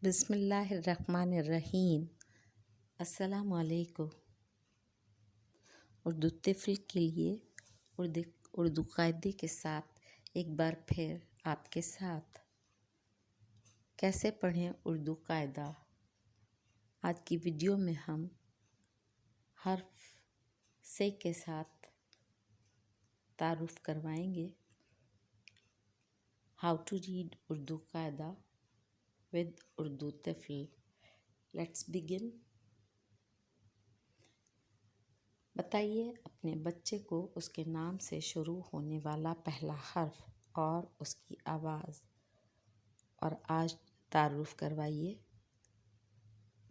बिस्मिल्लाहिर्रहमानिर्रहीम। अस्सलाम वालेकुम। उर्दू तिफ़्ल के लिए उर्दू कायदे के साथ एक बार फिर आपके साथ। कैसे पढ़ें उर्दू कायदा। आज की वीडियो में हम हर्फ से के साथ तारुफ करवाएंगे। How to read Urdu Qaida with Urdu तिफ़्ल। Let's begin. बताइए अपने बच्चे को उसके नाम से शुरू होने वाला पहला हर्फ और उसकी आवाज़, और आज तारुफ करवाइए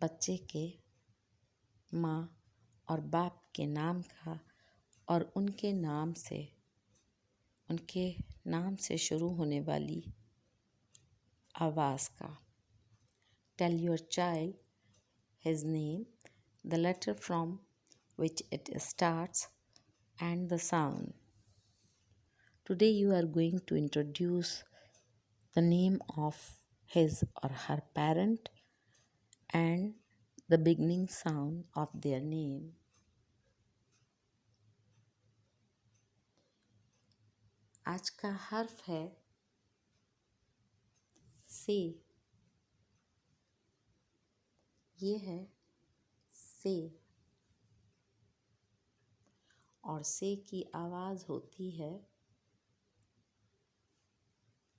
बच्चे के माँ और बाप के नाम का और उनके नाम से शुरू होने वाली आवाज़ का। Tell your child his name, the letter from which it starts, and the sound. Today you are going to introduce the name of his or her parent and the beginning sound of their name. आज का हर्फ है से। ये है से, और से की आवाज़ होती है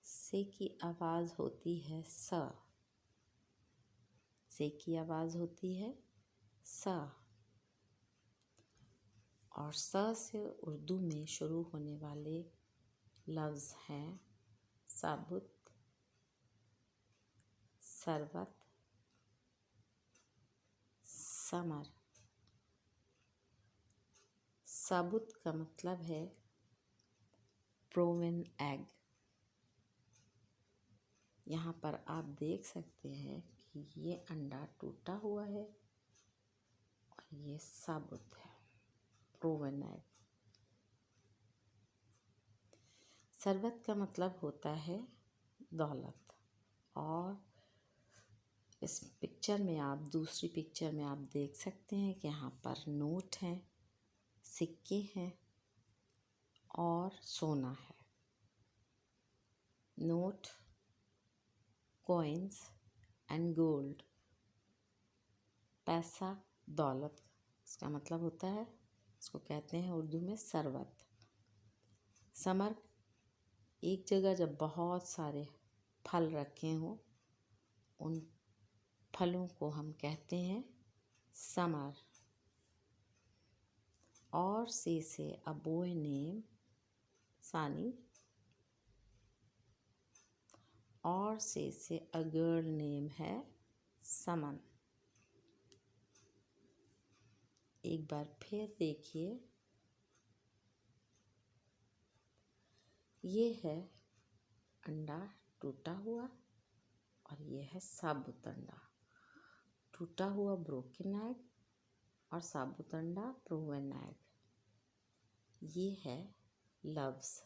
स। से की आवाज़ होती है स, और स से उर्दू में शुरू होने वाले लफ्ज़ हैं साबुत, सरबत, समर। साबुत का मतलब है प्रोवन एग। यहाँ पर आप देख सकते हैं कि ये अंडा टूटा हुआ है और ये साबुत है, प्रोवन एग। सरबत का मतलब होता है दौलत, और इस पिक्चर में दूसरी पिक्चर में आप देख सकते हैं कि यहाँ पर नोट हैं, सिक्के हैं और सोना है। Note, coins and gold. पैसा, दौलत, इसका मतलब होता है, इसको कहते हैं उर्दू में सरबत। समर, एक जगह जब बहुत सारे फल रखे हों, उन फलों को हम कहते हैं समर। और से अ बॉय नेम सानी, और से अ गर्ल नेम है समन। एक बार फिर देखिए, ये है अंडा टूटा हुआ और ये है साबुत अंडा। टूटा हुआ ब्रोकन एग और साबुत अंडा प्रोवन एग। ये है लफ्ज़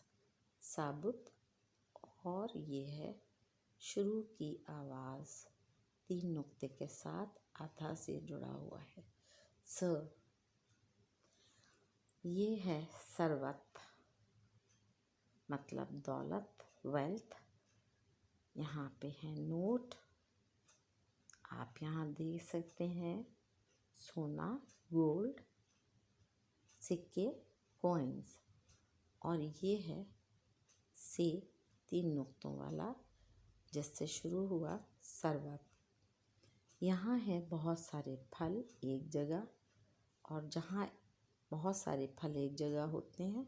साबुत, और ये है शुरू की आवाज़ 3 नुक्ते के साथ आधा से जुड़ा हुआ है स। ये है सरबत, मतलब दौलत, वेल्थ। यहाँ पे है नोट, आप यहाँ देख सकते हैं सोना, गोल्ड, सिक्के, कॉइन्स। और ये है से 3 नुक्तों वाला, जिससे शुरू हुआ सरबत। यहाँ है बहुत सारे फल एक जगह, और जहाँ बहुत सारे फल एक जगह होते हैं,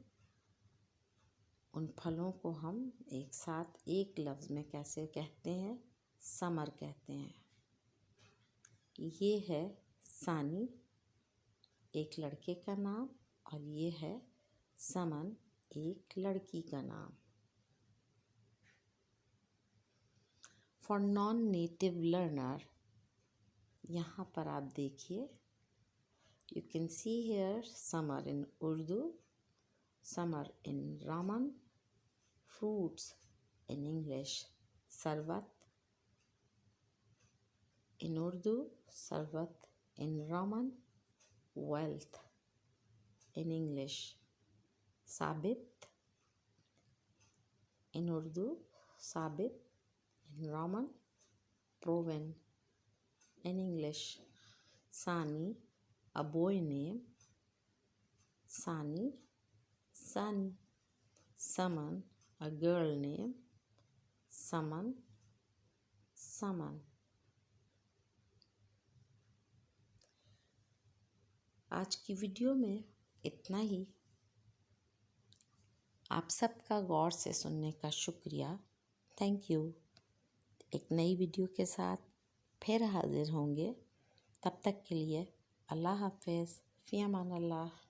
उन फलों को हम एक साथ एक लफ्ज़ में कैसे कहते हैं? समर कहते हैं। ये है सानी, एक लड़के का नाम, और ये है समन, एक लड़की का नाम। फॉर नॉन नेटिव लर्नर, यहाँ पर आप देखिए, you can see here summer in Urdu, summer in Roman, fruits in English, sharbat, in Urdu, sarvat. In Roman, wealth. In English, sabit. In Urdu, sabit. In Roman, proven. In English, Sani, a boy name. Sani, Sani. Saman, a girl name. Saman, Saman. आज की video में इतना ही। आप सबका गौर से सुनने का शुक्रिया। Thank you. एक नई वीडियो के साथ फिर हाजिर होंगे। तब तक के लिए अल्लाह हाफ़िज़। फ़ी अमान अल्लाह।